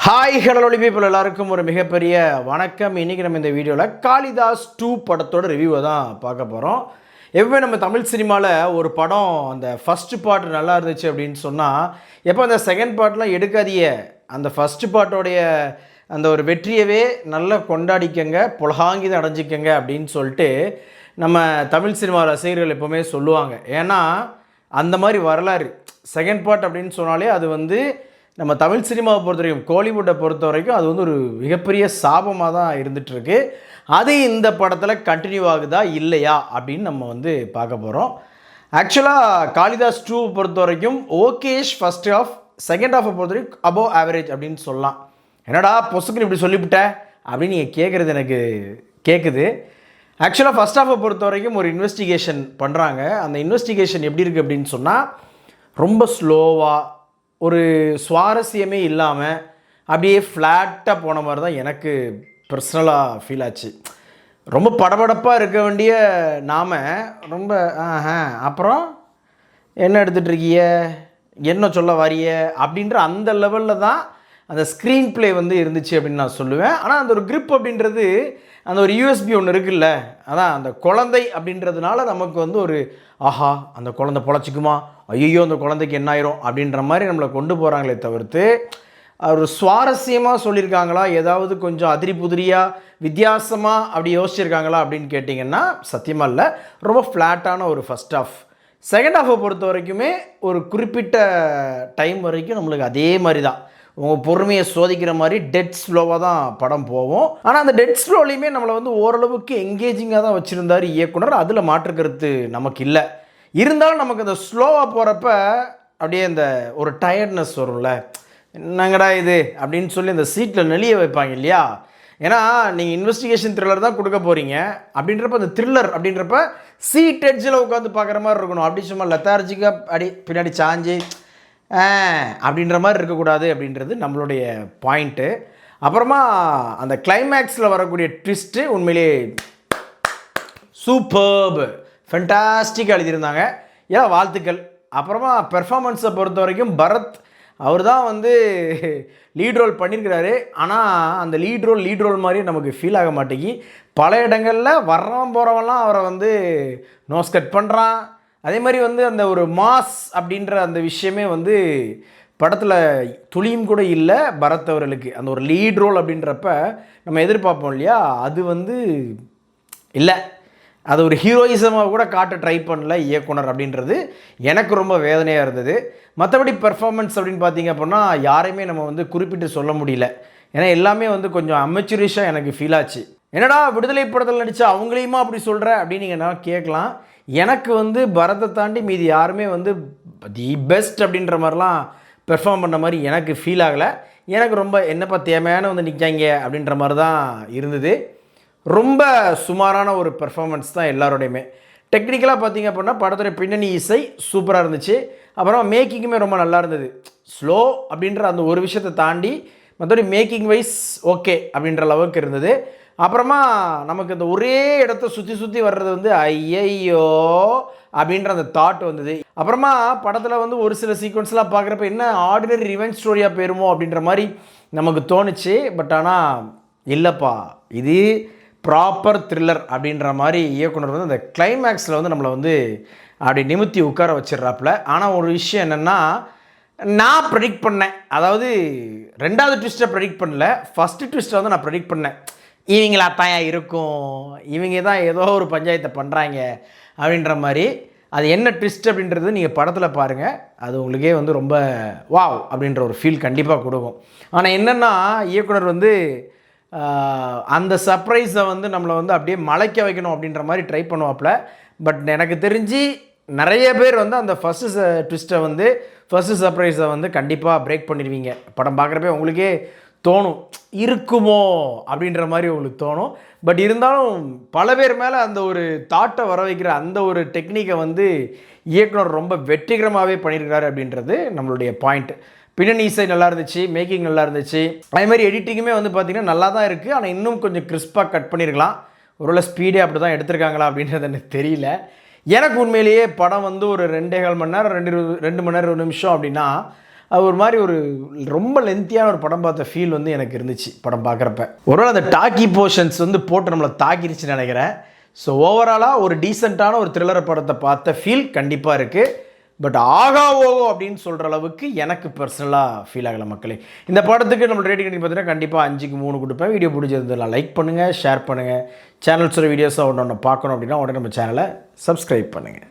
Hi hello people எல்லாருக்கும் ஒரு மிகப்பெரிய வணக்கம். இன்றைக்கி நம்ம இந்த வீடியோவில் காளிதாஸ் 2 படத்தோட ரிவ்யூவை தான் பார்க்க போகிறோம். எப்பவுமே நம்ம தமிழ் சினிமாவில் ஒரு படம் அந்த ஃபஸ்ட்டு பார்ட் நல்லா இருந்துச்சு அப்படின்னு சொன்னால் எப்போ அந்த செகண்ட் பார்ட்லாம் எடுக்காதீங்க, அந்த ஃபஸ்ட்டு பார்ட்டோடைய அந்த ஒரு வெற்றியவே நல்லா கொண்டாடிக்கங்க, புலகாங்கிதம் அடைஞ்சிக்கங்க அப்படின்னு சொல்லிட்டு நம்ம தமிழ் சினிமா ரசிகர்கள் எப்போவுமே சொல்லுவாங்க. ஏன்னா அந்த மாதிரி வரலாறு செகண்ட் பார்ட் அப்படின்னு சொன்னாலே அது வந்து நம்ம தமிழ் சினிமாவை பொறுத்த வரைக்கும், கோலிவுட்டை பொறுத்த வரைக்கும் அது வந்து ஒரு மிகப்பெரிய சாபமாக தான் இருந்துகிட்ருக்கு. அது இந்த படத்தில் கண்டினியூ ஆகுதா இல்லையா அப்படின்னு நம்ம வந்து பார்க்க போகிறோம். ஆக்சுவலாக காளிதாஸ் 2 பொறுத்த வரைக்கும் ஓகேஷ் ஃபஸ்ட் ஹாஃப், செகண்ட் ஹாஃபை பொறுத்த வரைக்கும் அபோவ் ஆவரேஜ் அப்படின்னு சொல்லலாம். என்னடா பொசுக்குன்னு இப்படி சொல்லிவிட்ட அப்படின்னு நீங்கள் கேட்குறது எனக்கு கேட்குது. ஆக்சுவலாக ஃபஸ்ட் ஹாஃபை பொறுத்த வரைக்கும் ஒரு இன்வெஸ்டிகேஷன் பண்ணுறாங்க. அந்த இன்வெஸ்டிகேஷன் எப்படி இருக்குது அப்படின்னு சொன்னால் ரொம்ப ஸ்லோவாக, ஒரு சுவாரஸ்யமே இல்லாமல் அப்படியே ஃப்ளாட்டாக போன மாதிரி தான் எனக்கு பர்சனலாக ஃபீல் ஆச்சு. ரொம்ப படபடப்பாக இருக்க வேண்டிய நாம் ரொம்ப அப்புறம் என்ன எடுத்துகிட்ருக்கிய, என்ன சொல்ல வாரிய அப்படின்ற அந்த லெவலில் தான் அந்த ஸ்க்ரீன் ப்ளே வந்து இருந்துச்சு அப்படின்னு நான் சொல்லுவேன். ஆனால் அந்த ஒரு grip அப்படின்றது, அந்த ஒரு யூஎஸ்பி ஒன்று இருக்குல்ல, அதான் அந்த குழந்தை அப்படின்றதுனால நமக்கு வந்து ஒரு ஆஹா அந்த குழந்தை பொழைச்சிக்குமா, ஐயோ அந்த குழந்தைக்கு என்ன ஆயிரும் அப்படின்ற மாதிரி நம்மளை கொண்டு போகிறாங்களே தவிர்த்து ஒரு சுவாரஸ்யமாக சொல்லியிருக்காங்களா, ஏதாவது கொஞ்சம் அதிரி புதிரியாக வித்தியாசமாக அப்படி யோசிச்சிருக்காங்களா அப்படின்னு கேட்டிங்கன்னா சத்தியமாக இல்லை. ரொம்ப ஃப்ளாட்டான ஒரு ஃபஸ்ட் ஹாஃப். செகண்ட் ஹாஃபை பொறுத்த வரைக்குமே ஒரு குறிப்பிட்ட டைம் வரைக்கும் நம்மளுக்கு அதே மாதிரி தான், உங்கள் பொறுமையை சோதிக்கிற மாதிரி டெட் ஸ்லோவாக தான் படம் போவோம். ஆனால் அந்த டெட் ஸ்லோலையுமே நம்மளை வந்து ஓரளவுக்கு எங்கேஜிங்காக தான் வச்சுருந்தார் இயக்குனர். அதில் மாற்றுக்கிறது நமக்கு இல்லை. இருந்தாலும் நமக்கு அந்த ஸ்லோவாக போகிறப்ப அப்படியே அந்த ஒரு டயர்ட்னஸ் வரும்ல, என்னங்கடா இது அப்படின்னு சொல்லி அந்த சீட்டில் நெளிய வைப்பாங்க இல்லையா. ஏன்னா நீங்கள் இன்வெஸ்டிகேஷன் த்ரில்லர் தான் கொடுக்க போகிறீங்க அப்படின்றப்ப அந்த த்ரில்லர் அப்படின்றப்ப சீட் எட்ஜில் உட்காந்து பார்க்குற மாதிரி இருக்கணும். அப்படி சும்மா லெத்தார்ஜிக்காக அப்படி பின்னாடி சாஞ்சி அப்படின்ற மாதிரி இருக்கக்கூடாது அப்படின்றது நம்மளுடைய பாயிண்ட்டு. அப்புறமா அந்த கிளைமேக்ஸில் வரக்கூடிய ட்விஸ்ட்டு உண்மையிலே சூப்பர்பு, ஃபென்டாஸ்டிக்காக எழுதியிருந்தாங்க. ஏன் வாழ்த்துக்கள். அப்புறமா பெர்ஃபார்மன்ஸை பொறுத்த வரைக்கும் பரத் அவர் தான் வந்து லீட் ரோல் பண்ணியிருக்கிறாரு. ஆனால் அந்த லீட் ரோல் மாதிரி நமக்கு ஃபீல் ஆக மாட்டேங்கி. பல இடங்களில் வர்றவன் போகிறவன்லாம் அவரை வந்து நோஸ் கட் பண்ணுறான். அதே மாதிரி வந்து அந்த ஒரு மாஸ் அப்படின்ற அந்த விஷயமே வந்து படத்தில் துளியும் கூட இல்லை பரத் அவர்களுக்கு. அந்த ஒரு லீட் ரோல் அப்படின்றப்ப நம்ம எதிர்பார்ப்போம் இல்லையா, அது வந்து இல்லை. அது ஒரு ஹீரோயிசமாக கூட காட்ட ட்ரை பண்ணல இயக்குனர் அப்படின்றது எனக்கு ரொம்ப வேதனையாக இருந்தது. மற்றபடி பெர்ஃபார்மன்ஸ் அப்படின்னு பார்த்தீங்க அப்படின்னா யாரையுமே நம்ம வந்து குறிப்பிட்டு சொல்ல முடியல. ஏன்னா எல்லாமே வந்து கொஞ்சம் அமெச்சுரிஷாக எனக்கு ஃபீல் ஆச்சு. என்னடா விடுதலை படத்தில் நடித்தா அவங்களையுமா அப்படி சொல்கிற அப்படின்னு நீங்கள் என்ன கேட்கலாம். எனக்கு வந்து பரத்தை தாண்டி மீதி யாருமே வந்து தி பெஸ்ட் அப்படின்ற மாதிரிலாம் பெர்ஃபார்ம் பண்ண மாதிரி எனக்கு ஃபீல் ஆகலை. எனக்கு ரொம்ப என்னப்பா தேவையான வந்து நிற்காங்க அப்படின்ற மாதிரி தான் இருந்தது. ரொம்ப சுமாரான ஒரு பெர்ஃபார்மன்ஸ் தான் எல்லாரோடையுமே. டெக்னிக்கலாக பார்த்தீங்க அப்படின்னா படத்துடைய பின்னணி இசை சூப்பராக இருந்துச்சு. அப்புறம் மேக்கிங்குமே ரொம்ப நல்லா இருந்தது. ஸ்லோ அப்படின்ற அந்த ஒரு விஷயத்தை தாண்டி மற்றபடி மேக்கிங் வைஸ் ஓகே அப்படின்ற அளவுக்கு இருந்தது. அப்புறமா நமக்கு இந்த ஒரே இடத்த சுற்றி வர்றது வந்து ஐயையோ அப்படின்ற அந்த தாட் வந்தது. அப்புறமா படத்தில் வந்து ஒரு சில சீக்வன்ஸ்லாம் பார்க்குறப்ப என்ன ஆர்டினரி ரிவெஞ்ச் ஸ்டோரியாக போயிருமோ அப்படின்ற மாதிரி நமக்கு தோணுச்சு. பட் ஆனால் இல்லைப்பா, இது ப்ராப்பர் த்ரில்லர் அப்படின்ற மாதிரி இயக்குனர் வந்து அந்த கிளைமேக்ஸில் வந்து நம்மளை வந்து அப்படி நிமித்தி உட்கார வச்சிடுறாப்புல. ஆனால் ஒரு விஷயம் என்னென்னா, நான் ப்ரெடிக்ட் பண்ணேன், அதாவது ரெண்டாவது ட்விஸ்ட்டை ப்ரெடிக்ட் பண்ணல, ஃபஸ்ட்டு ட்விஸ்ட்டை வந்து நான் ப்ரெடிக்ட் பண்ணேன். இவங்களா தான் இருக்கும், இவங்க தான் ஏதோ ஒரு பஞ்சாயத்தை பண்ணுறாங்க அப்படின்ற மாதிரி. அது என்ன ட்விஸ்ட் அப்படின்றது நீங்கள் படத்தில் பாருங்கள், அது உங்களுக்கே வந்து ரொம்ப வாவ் அப்படின்ற ஒரு ஃபீல் கண்டிப்பாக கொடுக்கும். ஆனால் என்னென்னா இயக்குனர் வந்து அந்த சர்ப்ரைஸை வந்து நம்மளை வந்து அப்படியே மலைக்க வைக்கணும் அப்படின்ற மாதிரி ட்ரை பண்ணுவாப்புல. பட் எனக்கு தெரிஞ்சு நிறைய பேர் வந்து அந்த ஃபஸ்ட்டு ட்விஸ்ட்டை வந்து ஃபஸ்ட்டு சர்ப்ரைஸை வந்து கண்டிப்பாக பிரேக் பண்ணிடுவீங்க. படம் பார்க்குறப்ப உங்களுக்கே தோணும் இருக்குமோ அப்படின்ற மாதிரி உங்களுக்கு தோணும். பட் இருந்தாலும் பல பேர் மேலே அந்த ஒரு தாட்டை வர வைக்கிற அந்த ஒரு டெக்னிக்கை வந்து இயக்குனர் ரொம்ப வெற்றிகரமாகவே பண்ணியிருக்கிறாரு அப்படின்றது நம்மளுடைய பாயிண்ட். பின்னணி இசை நல்லா இருந்துச்சு, மேக்கிங் நல்லா இருந்துச்சு. அதே மாதிரி எடிட்டிங்குமே வந்து பார்த்திங்கன்னா நல்லா தான் இருக்குது. ஆனால் இன்னும் கொஞ்சம் கிறிஸ்பாக கட் பண்ணியிருக்கலாம். ஒருவேளை ஸ்பீடே அப்படி தான் எடுத்திருக்காங்களா அப்படின்றது எனக்கு தெரியல. எனக்கு உண்மையிலேயே படம் வந்து ஒரு 2.25 மணி நேரம் 2 மணி நேரம் 1 நிமிஷம் அப்படின்னா அது ஒரு மாதிரி ஒரு ரொம்ப லென்த்தியான ஒரு படம் பார்த்த ஃபீல் வந்து எனக்கு இருந்துச்சு படம் பார்க்குறப்ப. ஒருவேளை அந்த டாக்கி போர்ஷன்ஸ் வந்து போட்டு நம்மளை தாக்கிருச்சுன்னு நினைக்கிறேன். ஸோ ஓவராலாக ஒரு டீசெண்டான ஒரு த்ரில்லர் படத்தை பார்த்த ஃபீல் கண்டிப்பாக இருக்குது. பட் ஆகா ஓகோ அப்படின்னு சொல்கிற அளவுக்கு எனக்கு பர்சனலாக ஃபீல் ஆகலை மக்களே. இந்த படத்துக்கு நம்ம ரேட்டிங் பார்த்தீங்கன்னா கண்டிப்பாக 5க்கு 3 கொடுப்பேன். வீடியோ பிடிச்சிருந்ததுலாம் லைக் பண்ணுங்கள், ஷேர் பண்ணுங்கள். சேனல்ஸோட வீடியோஸை ஒன்று பார்க்கணும் அப்படின்னா உடனே நம்ம சேனலை சப்ஸ்கிரைப் பண்ணுங்கள்.